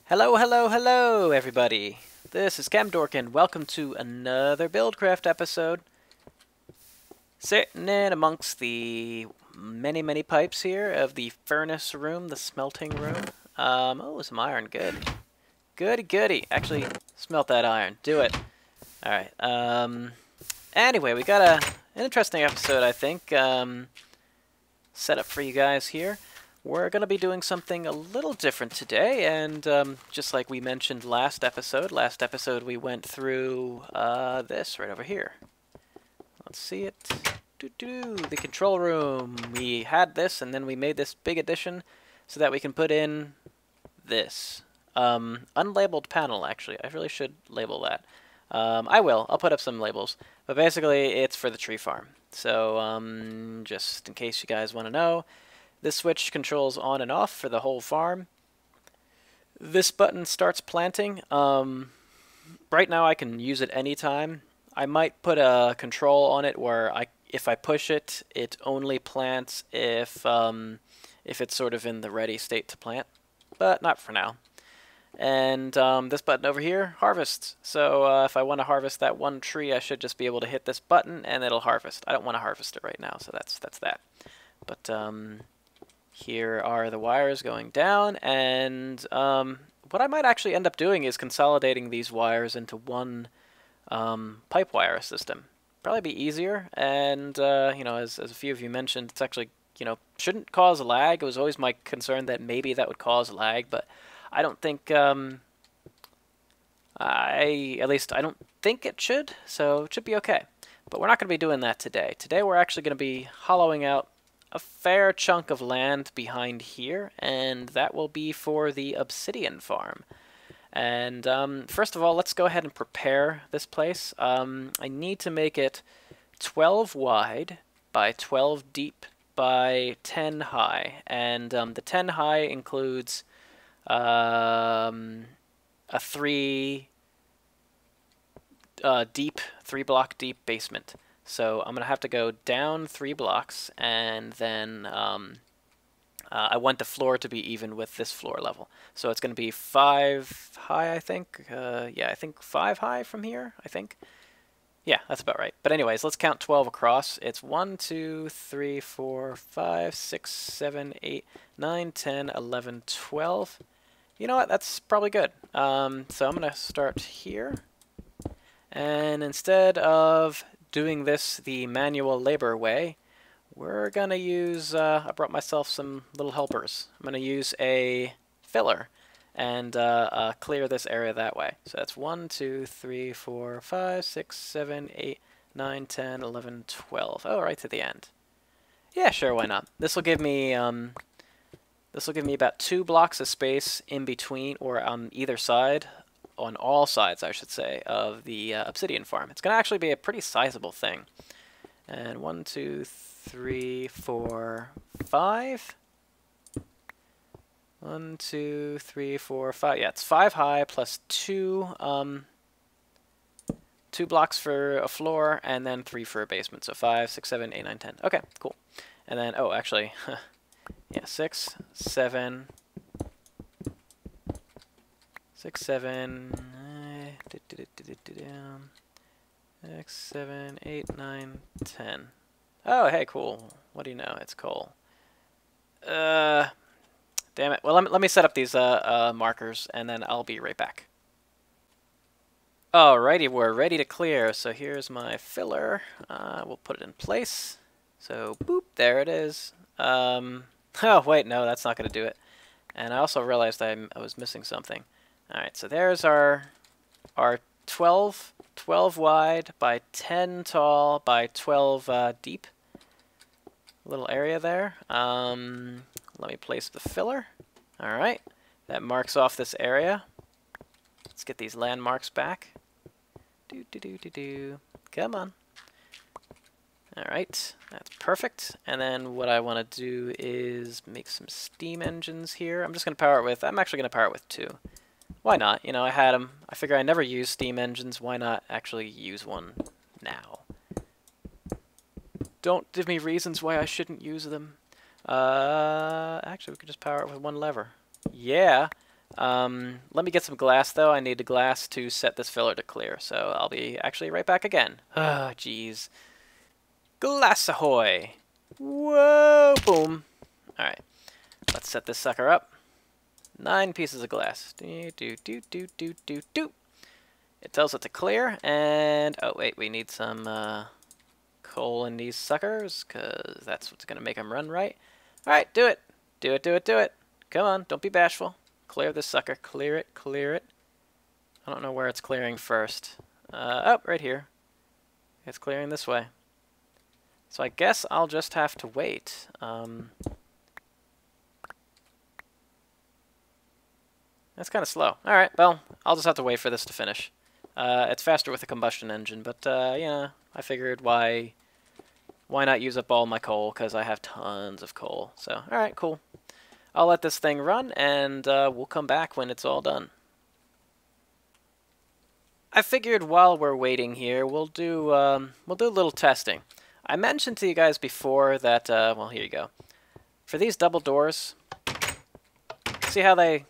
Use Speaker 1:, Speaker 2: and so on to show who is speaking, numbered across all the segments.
Speaker 1: Hello, hello, hello, everybody. This is Chemdorkin. Welcome to another Buildcraft episode. Sitting in amongst the many, many pipes here of the furnace room, the smelting room. Oh, some iron. Good. Goody, goody. Actually, smelt that iron. Do it. Alright. Anyway, we got an interesting episode, I think, set up for you guys here. We're going to be doing something a little different today, and just like we mentioned last episode we went through this right over here. Let's see it. The control room. We had this, and then we made this big addition so that we can put in this. Unlabeled panel, actually. I really should label that. I will. I'll put up some labels. But basically, it's for the tree farm. So, just in case you guys want to know, this switch controls on and off for the whole farm. This button starts planting. Right now I can use it anytime. I might put a control on it where if I push it, it only plants if it's sort of in the ready state to plant. But not for now. And this button over here harvests. So if I want to harvest that one tree, I should just be able to hit this button and it'll harvest. I don't want to harvest it right now, so that's that. But here are the wires going down, and what I might actually end up doing is consolidating these wires into one pipe wire system. Probably be easier, and you know, as a few of you mentioned, it's actually, you know, shouldn't cause lag. It was always my concern that maybe that would cause lag, but I don't think at least I don't think it should, so it should be okay. But we're not going to be doing that today. Today we're actually going to be hollowing out a fair chunk of land behind here, and that will be for the obsidian farm. And first of all, let's go ahead and prepare this place. I need to make it 12 wide by 12 deep by 10 high, and the 10 high includes a 3 block deep basement. So I'm going to have to go down 3 blocks, and then I want the floor to be even with this floor level. So it's going to be 5 high, I think. Yeah, I think 5 high from here, I think. Yeah, that's about right. But anyways, let's count 12 across. It's 1, 2, 3, 4, 5, 6, 7, 8, 9, 10, 11, 12. You know what? That's probably good. So I'm going to start here. And instead of doing this the manual labor way, we're going to use, I brought myself some little helpers. I'm going to use a filler and clear this area that way. So that's 1, 2, 3, 4, 5, 6, 7, 8, 9, 10, 11, 12. Oh, right to the end. Yeah, sure, why not? This will give me about 2 blocks of space in between, or on either side, on all sides, I should say, of the obsidian farm. It's going to actually be a pretty sizable thing. And 1, 2, 3, 4, 5. 1, 2, 3, 4, 5. Yeah, it's 5 high plus 2 blocks for a floor, and then 3 for a basement. So 5, 6, 7, 8, 9, 10. Okay, cool. And then, oh, actually, yeah, 6, 7... 6, 7, 6, 7, 8, 9, 10. Oh, hey, cool. What do you know? It's coal. Damn it. Well, let me set up these markers, and then I'll be right back. Alrighty, we're ready to clear. So here's my filler. We'll put it in place. So, boop, there it is. Oh, wait, no, that's not going to do it. And I also realized I was missing something. Alright, so there's our 12 wide by 10 tall by 12 deep little area there. Let me place the filler. Alright, that marks off this area. Let's get these landmarks back. Come on. Alright, that's perfect. And then what I want to do is make some steam engines here. I'm actually going to power it with 2. Why not? You know, I had them. I figure I never use steam engines. Why not actually use one now? Don't give me reasons why I shouldn't use them. Actually, we could just power it with 1 lever. Yeah. Let me get some glass, though. I need the glass to set this filler to clear, so I'll be actually right back again. Ah, jeez. Glass ahoy! Whoa! Boom. Alright. Let's set this sucker up. 9 pieces of glass. Do, do, do, do, do, do, do. It tells it to clear, and... oh, wait, we need some coal in these suckers, because that's what's going to make them run right. Alright, do it. Do it, do it, do it. Come on, don't be bashful. Clear this sucker. Clear it, clear it. I don't know where it's clearing first. Oh, right here. It's clearing this way. So I guess I'll just have to wait. That's kind of slow. Alright, well, I'll just have to wait for this to finish. It's faster with a combustion engine, but, you know, I figured why not use up all my coal, because I have tons of coal. So, alright, cool. I'll let this thing run, and we'll come back when it's all done. I figured while we're waiting here, we'll do a little testing. I mentioned to you guys before that, well, here you go. For these double doors, see how they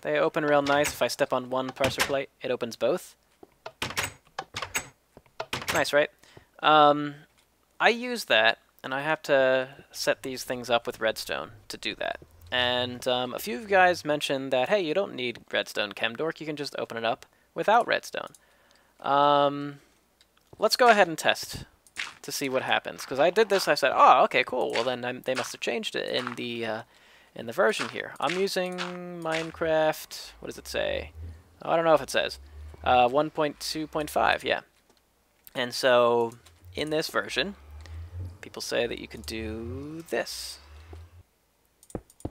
Speaker 1: open real nice? If I step on one pressure plate, it opens both. Nice, right? I use that, and I have to set these things up with redstone to do that. And a few of you guys mentioned that, hey, you don't need redstone, ChemDork. You can just open it up without redstone. Let's go ahead and test to see what happens. Because I did this, I said, oh, okay, cool. Well, then they must have changed it in the version here. I'm using Minecraft, what does it say? Oh, I don't know if it says. 1.2.5, yeah. And so, in this version, people say that you can do this.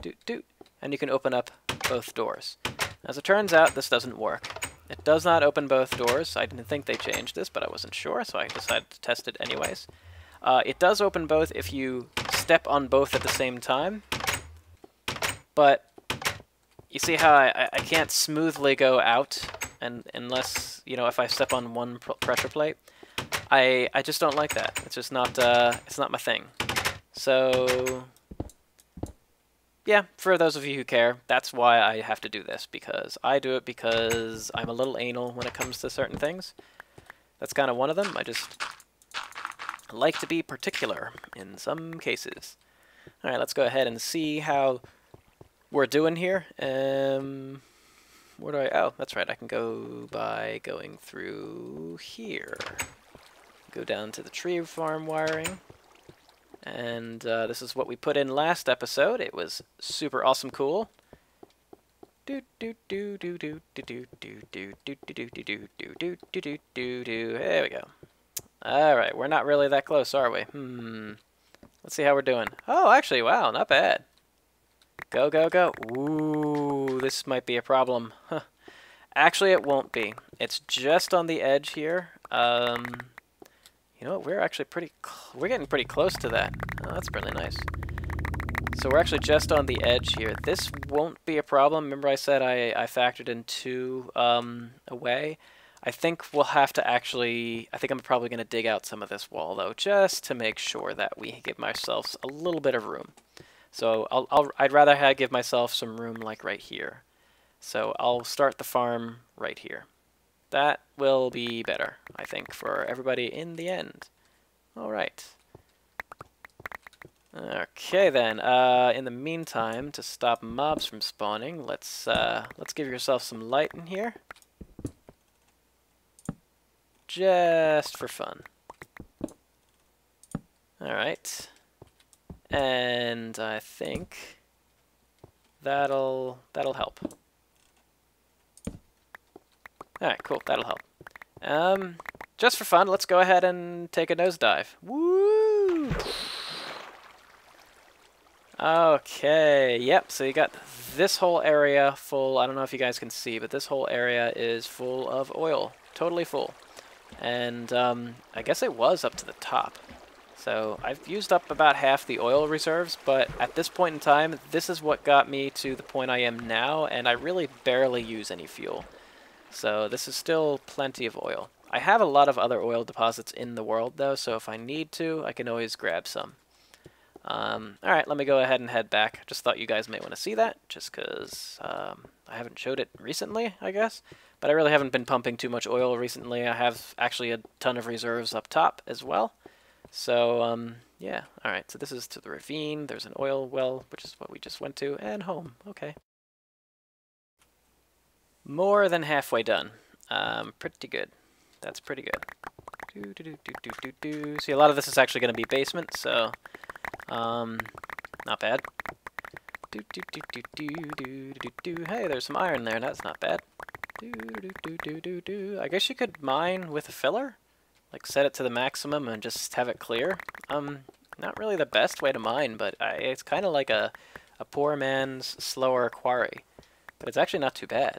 Speaker 1: Doot, doot. And you can open up both doors. As it turns out, this doesn't work. It does not open both doors. I didn't think they changed this, but I wasn't sure, so I decided to test it anyways. It does open both if you step on both at the same time. But you see how I can't smoothly go out unless, you know, if I step on one pressure plate. I just don't like that. It's just not it's not my thing. So yeah, for those of you who care, that's why I have to do this, because I do it because I'm a little anal when it comes to certain things. That's kind of one of them. I just like to be particular in some cases. Alright, let's go ahead and see how we're doing here. Where do I... oh, that's right, I can go by going through here. Go down to the tree farm wiring. And this is what we put in last episode. It was super awesome cool. There we go. Alright, we're not really that close, are we? Let's see how we're doing. Oh, actually, wow, not bad. Go, go, go. Ooh, this might be a problem. Actually, it won't be. It's just on the edge here. You know what? We're actually we're getting pretty close to that. Oh, that's really nice. So we're actually just on the edge here. This won't be a problem. Remember I said I factored in 2 away? I think we'll have to actually... I think I'm probably going to dig out some of this wall, though, just to make sure that we give ourselves a little bit of room. So I'd rather give myself some room like right here. So I'll start the farm right here. That will be better, I think, for everybody in the end. All right. Okay then. In the meantime, to stop mobs from spawning, let's give yourself some light in here, just for fun. All right. And I think that'll help. Alright, cool, that'll help. Just for fun, let's go ahead and take a nosedive. Woo! Okay, yep, so you got this whole area full. I don't know if you guys can see, but this whole area is full of oil. Totally full. And I guess it was up to the top. So I've used up about half the oil reserves, but at this point in time, this is what got me to the point I am now, and I really barely use any fuel. So this is still plenty of oil. I have a lot of other oil deposits in the world, though, so if I need to, I can always grab some. Alright, let me go ahead and head back. Just thought you guys may want to see that, just because I haven't showed it recently, I guess. But I really haven't been pumping too much oil recently. I have actually a ton of reserves up top as well. So, yeah. Alright, so this is to the ravine. There's an oil well, which is what we just went to, and home. Okay. More than halfway done. Pretty good. That's pretty good. See, a lot of this is actually going to be basement, so not bad. Hey, there's some iron there. That's not bad. I guess you could mine with a filler, like set it to the maximum and just have it clear. Not really the best way to mine, but it's kind of like a poor man's slower quarry. But it's actually not too bad.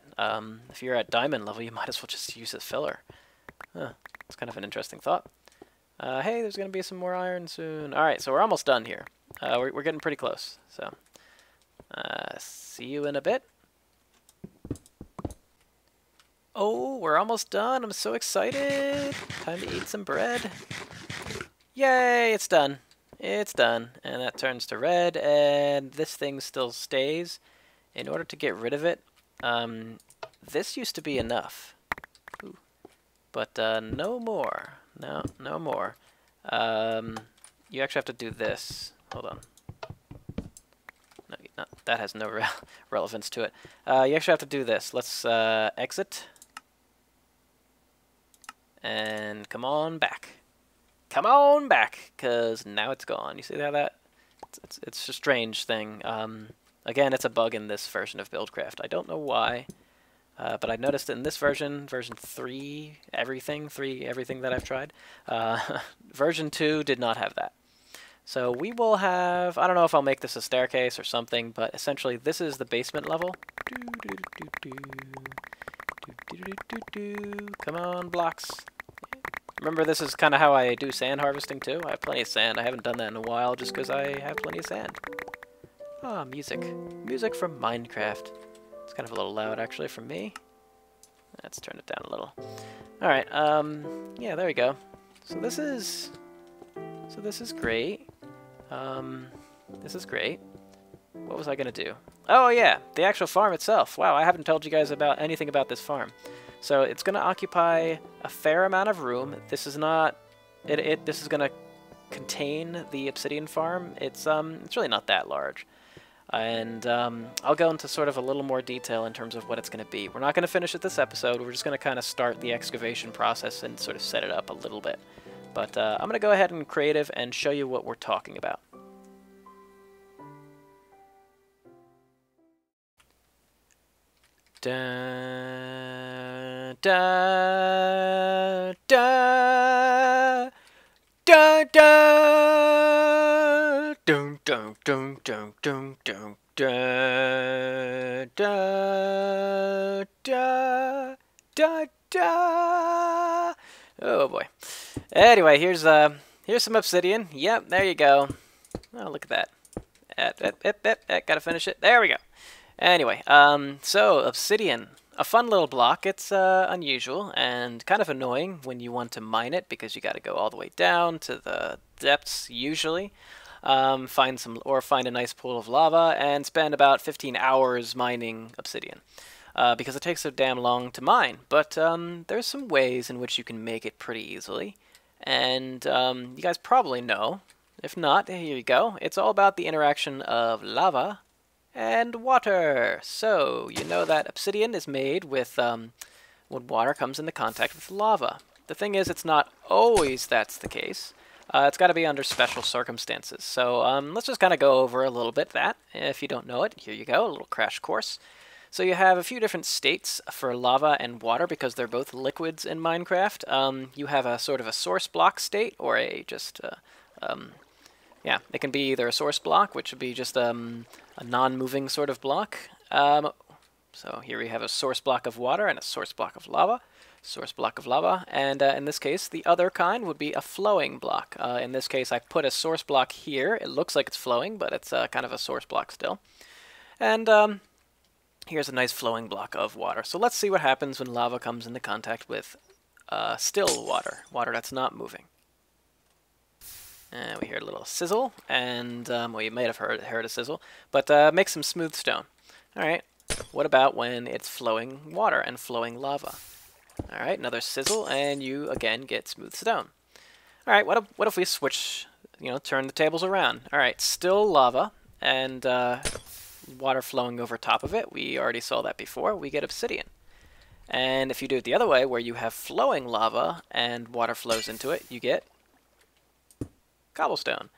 Speaker 1: If you're at diamond level, you might as well just use a filler. Huh. It's kind of an interesting thought. Hey, there's going to be some more iron soon. Alright, so we're almost done here. We're getting pretty close. So, see you in a bit. Oh, we're almost done. I'm so excited. Time to eat some bread. Yay, it's done. It's done. And that turns to red, and this thing still stays. In order to get rid of it, this used to be enough. Ooh. But no more. No more. You actually have to do this. Hold on. No, that has no relevance to it. You actually have to do this. Let's exit. And come on back. Come on back, because now it's gone. You see how that? It's a strange thing. Again, it's a bug in this version of Buildcraft. I don't know why, but I noticed in this version 3, everything that I've tried, version 2 did not have that. So we will have, I don't know if I'll make this a staircase or something, but essentially this is the basement level. Come on, blocks. Remember, this is kind of how I do sand harvesting too. I have plenty of sand. I haven't done that in a while just because I have plenty of sand. Ah, music. Music from Minecraft. It's kind of a little loud, actually, for me. Let's turn it down a little. Alright, yeah, there we go. So this is great. This is great. What was I going to do? Oh, yeah, the actual farm itself. Wow, I haven't told you guys about anything about this farm. So it's going to occupy a fair amount of room. This is not... This is going to contain the obsidian farm. It's really not that large. And I'll go into sort of a little more detail in terms of what it's going to be. We're not going to finish it this episode. We're just going to kind of start the excavation process and sort of set it up a little bit. But I'm going to go ahead and creative and show you what we're talking about. Da, da, da, da, da, dun, dun, dun, dun, dun, dun, da, da, da, da, da. Oh boy. Anyway, here's some obsidian. Yep, there you go. Oh, look at that. Gotta finish it. There we go. Anyway, so obsidian, a fun little block. It's unusual and kind of annoying when you want to mine it because you got to go all the way down to the depths usually. Find a nice pool of lava and spend about 15 hours mining obsidian because it takes so damn long to mine. But there's some ways in which you can make it pretty easily, and you guys probably know. If not, here you go. It's all about the interaction of lava and water. So, you know that obsidian is made with when water comes into contact with lava. The thing is, it's not always that's the case. It's got to be under special circumstances. So, let's just kind of go over a little bit that. If you don't know it, here you go, a little crash course. So you have a few different states for lava and water because they're both liquids in Minecraft. You have a sort of a source block state or a just... yeah, it can be either a source block, which would be just a non-moving sort of block. So here we have a source block of water and a source block of lava. Source block of lava. And in this case, the other kind would be a flowing block. In this case, I put a source block here. It looks like it's flowing, but it's kind of a source block still. And here's a nice flowing block of water. So let's see what happens when lava comes into contact with still water. Water that's not moving. And we hear a little sizzle, and well, you might have heard a sizzle, but make some smooth stone. All right. What about when it's flowing water and flowing lava? All right, another sizzle, and you again get smooth stone. All right. What if we switch? You know, turn the tables around. All right, still lava and water flowing over top of it. We already saw that before. We get obsidian. And if you do it the other way, where you have flowing lava and water flows into it, you get cobblestone.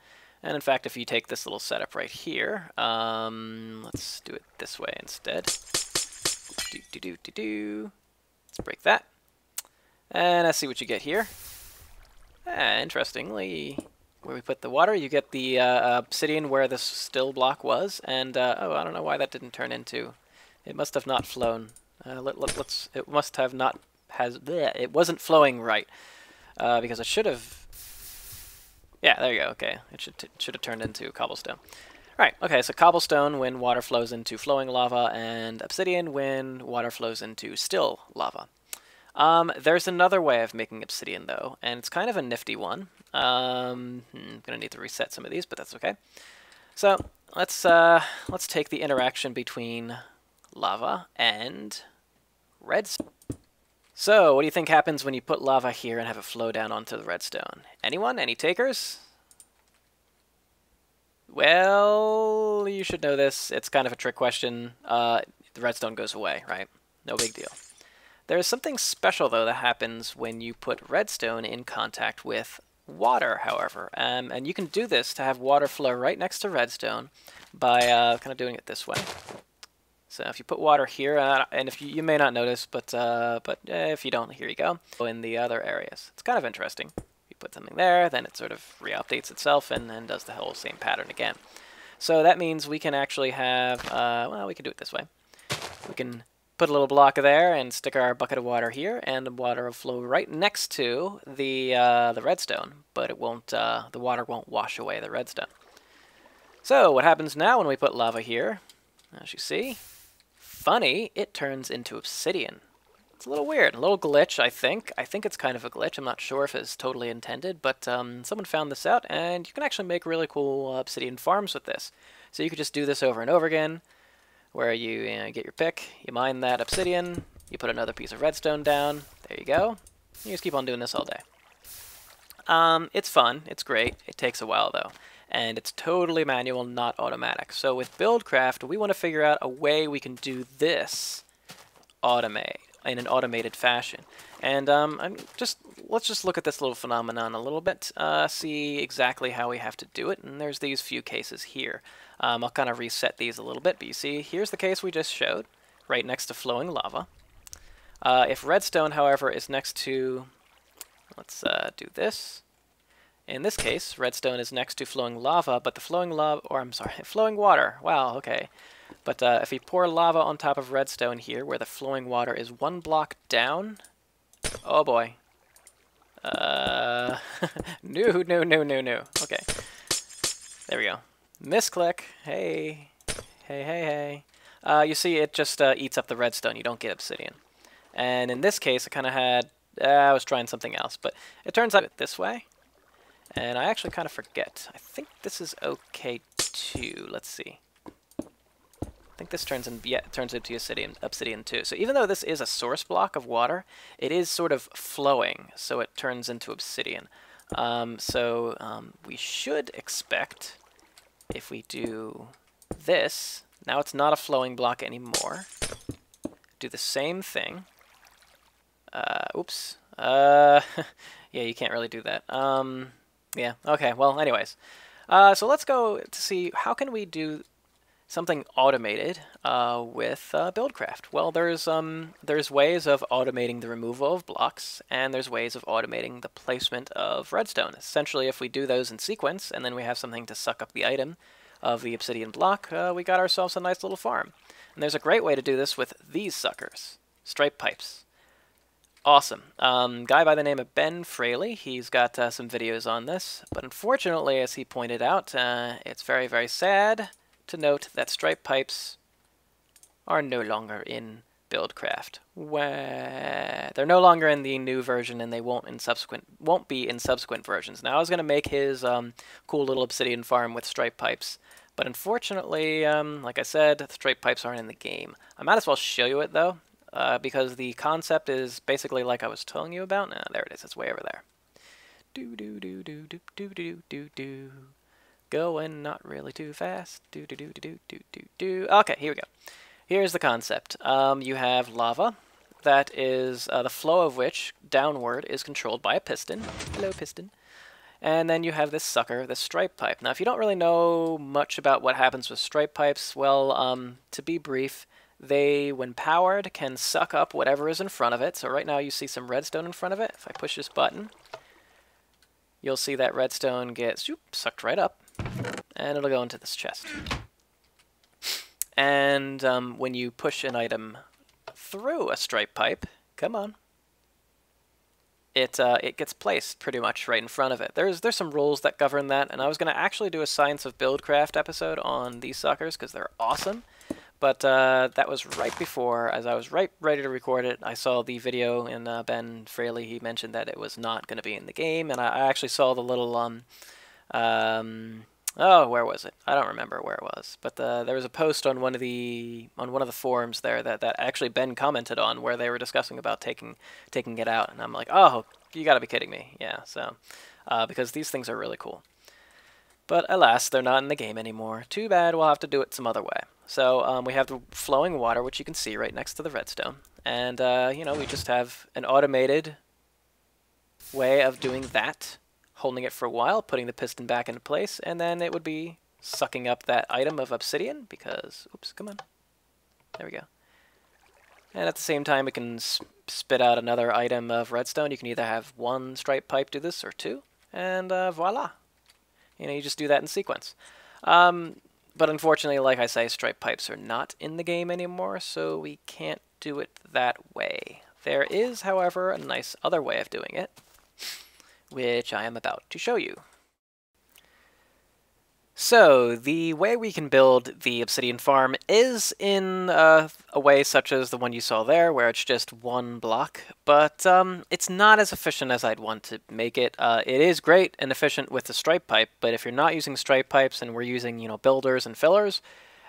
Speaker 1: And in fact, if you take this little setup right here, let's do it this way instead. Let's break that. And let's see what you get here. Interestingly, where we put the water, you get the obsidian where the still block was. And, oh, I don't know why that didn't turn into... It must have not flown. It must have not... It wasn't flowing right. Because it should have... Yeah, there you go. Okay, it should have turned into cobblestone. Right. Okay, so cobblestone when water flows into flowing lava, and obsidian when water flows into still lava. There's another way of making obsidian though, and it's kind of a nifty one. I'm gonna need to reset some of these, but that's okay. So let's take the interaction between lava and redstone. So, what do you think happens when you put lava here and have it flow down onto the redstone? Anyone? Any takers? Well, you should know this. It's kind of a trick question. The redstone goes away, right? No big deal. There is something special, though, that happens when you put redstone in contact with water, however. And you can do this to have water flow right next to redstone by kind of doing it this way. So if you put water here, and if you may not notice, but if you don't, here you go. In the other areas, it's kind of interesting. You put something there, then it sort of re-updates itself and then does the whole same pattern again. So that means we can actually have, well, we can do it this way. We can put a little block there and stick our bucket of water here, and the water will flow right next to the redstone, but it won't. The water won't wash away the redstone. So what happens now when we put lava here? As you see. Funny, it turns into obsidian. It's a little weird, a little glitch, I think. I think it's kind of a glitch. I'm not sure if it's totally intended, but someone found this out, and you can actually make really cool obsidian farms with this. So you could just do this over and over again, where you get your pick, you mine that obsidian, you put another piece of redstone down, there you go. You just keep on doing this all day. It's fun, it's great, it takes a while though. And it's totally manual, not automatic. So with Buildcraft, we want to figure out a way we can do this in an automated fashion. And let's just look at this little phenomenon a little bit, see exactly how we have to do it. And there's these few cases here. I'll kind of reset these a little bit, but you see, here's the case we just showed, right next to flowing lava. If redstone, however, is next to, let's do this. In this case, redstone is next to flowing lava, but the flowing flowing water. Wow, okay. But if we pour lava on top of redstone here, where the flowing water is one block down, oh boy. No. Okay. There we go. Misclick. Hey. Hey. You see, it just eats up the redstone. You don't get obsidian. And in this case, I kind of had, I was trying something else, but it turns out this way. And I actually kind of forget. I think this is okay too. Let's see. I think this turns into obsidian too. So even though this is a source block of water, it is sort of flowing, so it turns into obsidian. We should expect, if we do this, now it's not a flowing block anymore. Do the same thing. Oops. Yeah, you can't really do that. Yeah, okay, well, anyways. So let's go to see how can we do something automated with Buildcraft. Well, there's ways of automating the removal of blocks, and there's ways of automating the placement of redstone. Essentially, if we do those in sequence, and then we have something to suck up the item of the obsidian block, we got ourselves a nice little farm. And there's a great way to do this with these suckers, stripe pipes. Awesome. Guy by the name of Ben Fraley, he's got some videos on this, but unfortunately, as he pointed out, it's very, very sad to note that stripe pipes are no longer in Buildcraft. They're no longer in the new version, and they won't be in subsequent versions. Now I was gonna make his cool little obsidian farm with stripe pipes, but unfortunately, like I said, the stripe pipes aren't in the game. I might as well show you it though, because the concept is basically like I was telling you about. Nah, there it is. It's way over there. Do do do do do do do do do. Going not really too fast. Do do do do do do do. Okay, here we go. Here's the concept. You have lava, that is the flow of which downward is controlled by a piston. Hello, piston. And then you have this sucker, this stripe pipe. Now, if you don't really know much about what happens with stripe pipes, well, to be brief, they, when powered, can suck up whatever is in front of it. So right now you see some redstone in front of it. If I push this button, you'll see that redstone get sucked right up, and it'll go into this chest. And when you push an item through a stripe pipe, come on, it gets placed pretty much right in front of it. There's some rules that govern that, and I was going to actually do a Science of Buildcraft episode on these suckers because they're awesome. But that was right before, as I was ready to record it, I saw the video, and Ben Fraley, he mentioned that it was not going to be in the game, and I actually saw the little, oh, where was it? I don't remember where it was, but there was a post on one of the forums there that actually Ben commented on, where they were discussing about taking it out, and I'm like, oh, you got to be kidding me, yeah. So because these things are really cool, but alas, they're not in the game anymore. Too bad. We'll have to do it some other way. So we have the flowing water, which you can see right next to the redstone, and you know, we just have an automated way of doing that. Holding it for a while, putting the piston back into place, and then it would be sucking up that item of obsidian because, oops, come on. There we go. And at the same time, it can spit out another item of redstone. You can either have one stripe pipe do this or two, and voila. You know, you just do that in sequence. But unfortunately, like I say, stripe pipes are not in the game anymore, so we can't do it that way. There is, however, a nice other way of doing it, which I am about to show you. So, the way we can build the obsidian farm is in a way such as the one you saw there, where it's just one block, but it's not as efficient as I'd want to make it. It is great and efficient with the stripe pipe, but if you're not using stripe pipes and we're using, you know, builders and fillers,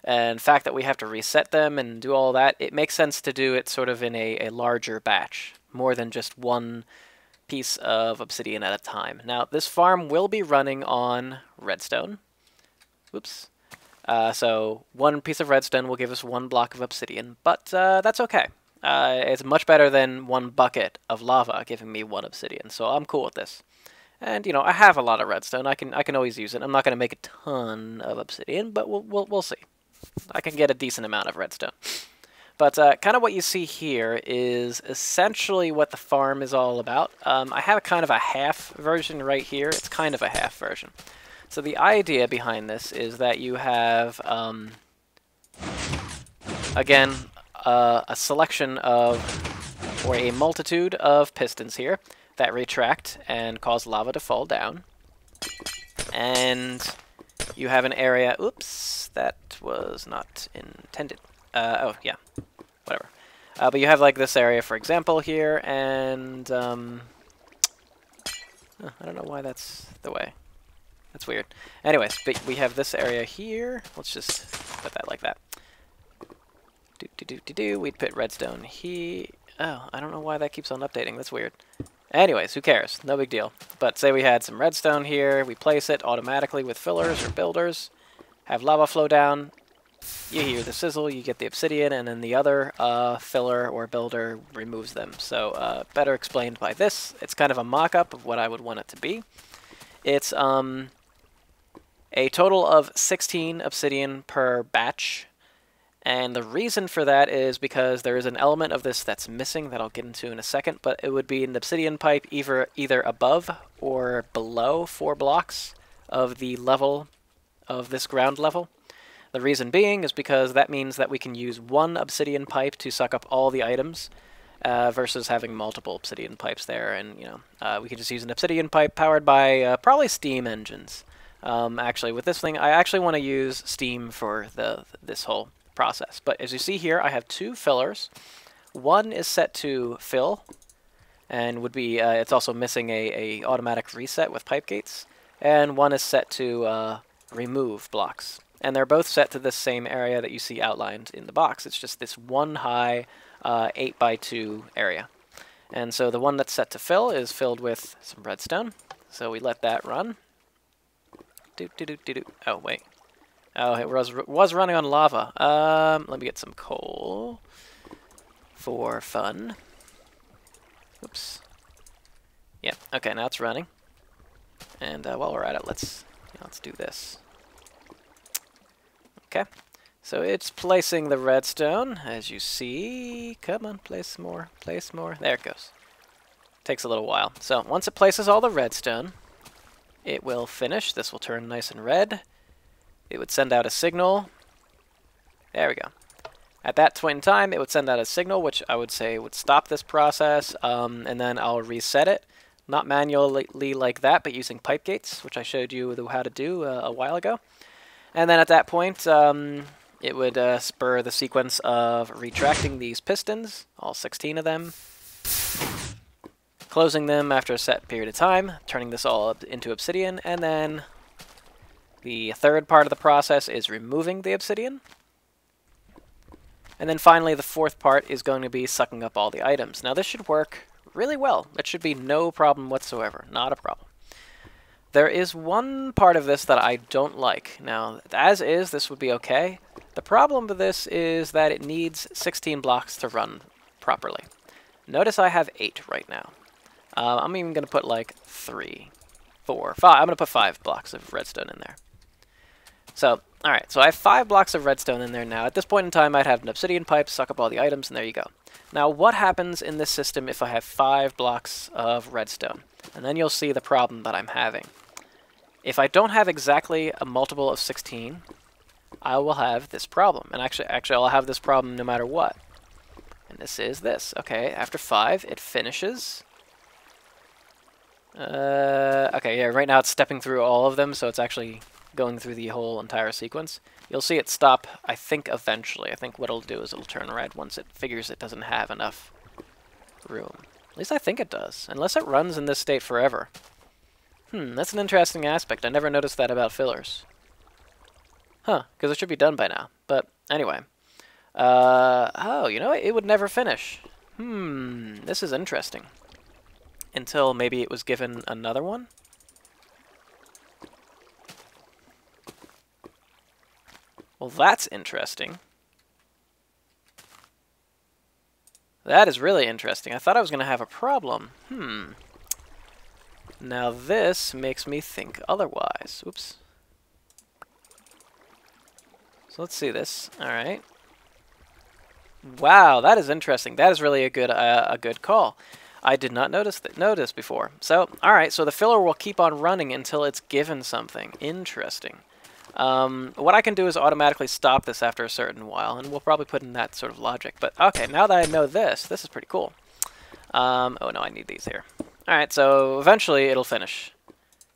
Speaker 1: and the fact that we have to reset them and do all that, it makes sense to do it sort of in a larger batch, more than just one piece of obsidian at a time. Now, this farm will be running on redstone. Oops. So one piece of redstone will give us one block of obsidian, but that's okay. It's much better than one bucket of lava giving me one obsidian, so I'm cool with this. And you know, I have a lot of redstone. I can always use it. I'm not going to make a ton of obsidian, but we'll see. I can get a decent amount of redstone. But kind of what you see here is essentially what the farm is all about. I have a kind of a half version right here. It's kind of a half version. So the idea behind this is that you have, again, a selection of, or a multitude of pistons here that retract and cause lava to fall down. And you have an area, oops, that was not intended. Oh, yeah. Whatever. But you have like this area, for example, here, and I don't know why that's the way. That's weird. Anyways, but we have this area here. Let's just put that like that. We'd put redstone here. Oh, I don't know why that keeps on updating. That's weird. Anyways, who cares? No big deal. But say we had some redstone here. We place it automatically with fillers or builders. Have lava flow down. You hear the sizzle, you get the obsidian, and then the other filler or builder removes them. So better explained by this. It's kind of a mock-up of what I would want it to be. It's a total of 16 obsidian per batch. And the reason for that is because there is an element of this that's missing that I'll get into in a second, but it would be an obsidian pipe either above or below 4 blocks of the level of this ground level. The reason being is because that means that we can use one obsidian pipe to suck up all the items versus having multiple obsidian pipes there. And, you know, we could just use an obsidian pipe powered by probably steam engines. Actually, with this thing, I actually want to use steam for this whole process. But as you see here, I have 2 fillers. One is set to fill, and would be it's also missing a automatic reset with pipe gates, and one is set to remove blocks. And they're both set to this same area that you see outlined in the box. It's just this one high 8x2 area. And so the one that's set to fill is filled with some redstone. So we let that run. Oh, wait. Oh, it was running on lava. Let me get some coal for fun. Oops. Yeah, okay, now it's running. And while we're at it, let's do this. Okay, so it's placing the redstone, as you see. Come on, place more, place more. There it goes. Takes a little while. So once it places all the redstone, it will finish. This will turn nice and red. It would send out a signal. There we go. At that point in time, it would send out a signal, which I would say would stop this process, and then I'll reset it. Not manually like that, but using pipe gates, which I showed you how to do a while ago. And then at that point, it would spur the sequence of retracting these pistons, all 16 of them, closing them after a set period of time, turning this all up into obsidian, and then the third part of the process is removing the obsidian. And then finally, the fourth part is going to be sucking up all the items. Now this should work really well. It should be no problem whatsoever, not a problem. There is one part of this that I don't like. Now, as is, this would be okay. The problem with this is that it needs 16 blocks to run properly. Notice I have 8 right now. I'm even going to put like 3, 4, 5. I'm going to put 5 blocks of redstone in there. So, alright, so I have 5 blocks of redstone in there now. At this point in time, I'd have an obsidian pipe, suck up all the items, and there you go. Now, what happens in this system if I have 5 blocks of redstone? And then you'll see the problem that I'm having. If I don't have exactly a multiple of 16, I will have this problem. And actually I'll have this problem no matter what. And this is this. Okay, after 5, it finishes. Okay, yeah, right now it's stepping through all of them, so it's actually going through the whole entire sequence. You'll see it stop, I think, eventually. I think what it'll do is it'll turn red once it figures it doesn't have enough room. At least I think it does, unless it runs in this state forever. That's an interesting aspect. I never noticed that about fillers. Huh, because it should be done by now. But anyway. Oh, you know what? It would never finish. This is interesting. Until maybe it was given another one? Well, that's interesting. That is really interesting. I thought I was going to have a problem. Now this makes me think otherwise. Oops. So let's see this. All right. Wow, that is interesting. That is really a good call. I did not notice before. So, all right. So the filler will keep on running until it's given something. Interesting. What I can do is automatically stop this after a certain while, and we'll probably put in that sort of logic. But okay, now that I know this is pretty cool. Oh no, I need these here. Alright, so eventually it'll finish.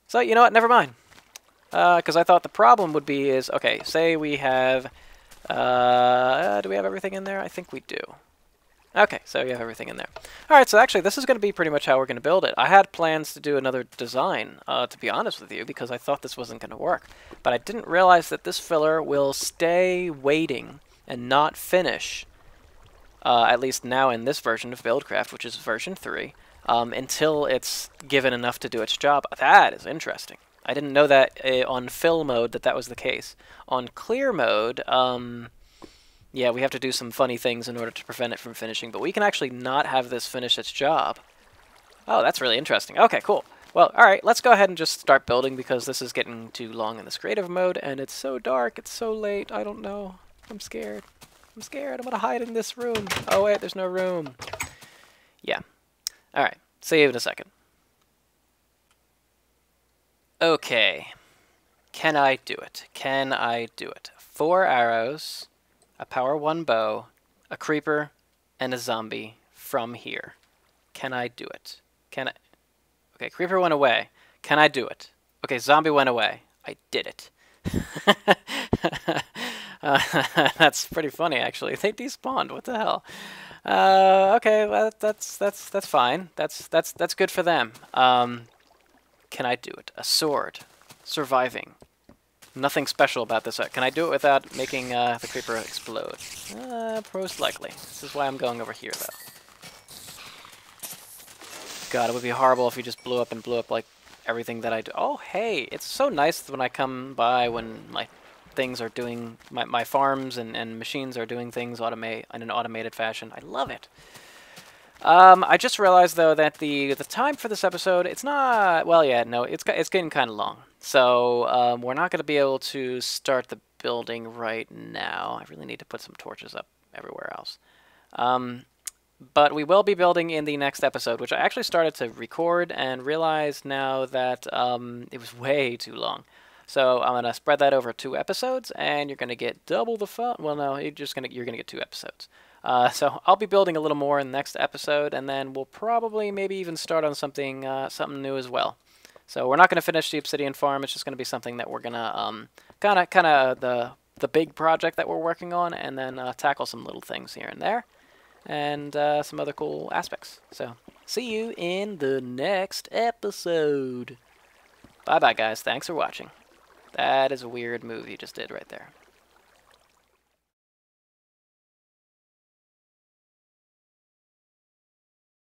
Speaker 1: So, you know what, never mind. Because I thought the problem would be is, okay, say we have, do we have everything in there? I think we do. Okay, so we have everything in there. Alright, so actually this is going to be pretty much how we're going to build it. I had plans to do another design, to be honest with you, because I thought this wasn't going to work. But I didn't realize that this filler will stay waiting and not finish, at least now in this version of Buildcraft, which is version 3. Until it's given enough to do its job. That is interesting. I didn't know that on fill mode that was the case. On clear mode, yeah, we have to do some funny things in order to prevent it from finishing, but we can actually not have this finish its job. Oh, that's really interesting. Okay, cool. Well, alright, let's go ahead and just start building because this is getting too long in this creative mode, and it's so dark, it's so late, I don't know. I'm scared. I'm scared, I'm gonna hide in this room. Oh wait, there's no room. Yeah. Alright, see you in a second. Okay. Can I do it? Can I do it? 4 arrows, a power 1 bow, a creeper, and a zombie from here. Can I do it? Can I? Okay, creeper went away. Can I do it? Okay, zombie went away. I did it. That's pretty funny, actually. They despawned. What the hell? Okay, well, that's fine. That's good for them. Can I do it? A sword. Surviving. Nothing special about this. Can I do it without making the creeper explode? Most likely. This is why I'm going over here, though. God, it would be horrible if he just blew up like everything that I do. Oh, hey, it's so nice when I come by when my things are doing, my farms and machines are doing things in an automated fashion. I love it. I just realized though that the time for this episode, it's not, well, yeah, no, it's getting kind of long. So we're not going to be able to start the building right now. I really need to put some torches up everywhere else. But we will be building in the next episode, which I actually started to record and realized now that it was way too long. So I'm gonna spread that over 2 episodes, and you're gonna get double the fun. Well, no, you're gonna get 2 episodes. So I'll be building a little more in the next episode, and then we'll probably maybe even start on something something new as well. So we're not gonna finish the obsidian farm. It's just gonna be something that we're gonna kind of the big project that we're working on, and then tackle some little things here and there, and some other cool aspects. So see you in the next episode. Bye bye, guys. Thanks for watching. That is a weird move you just did right there.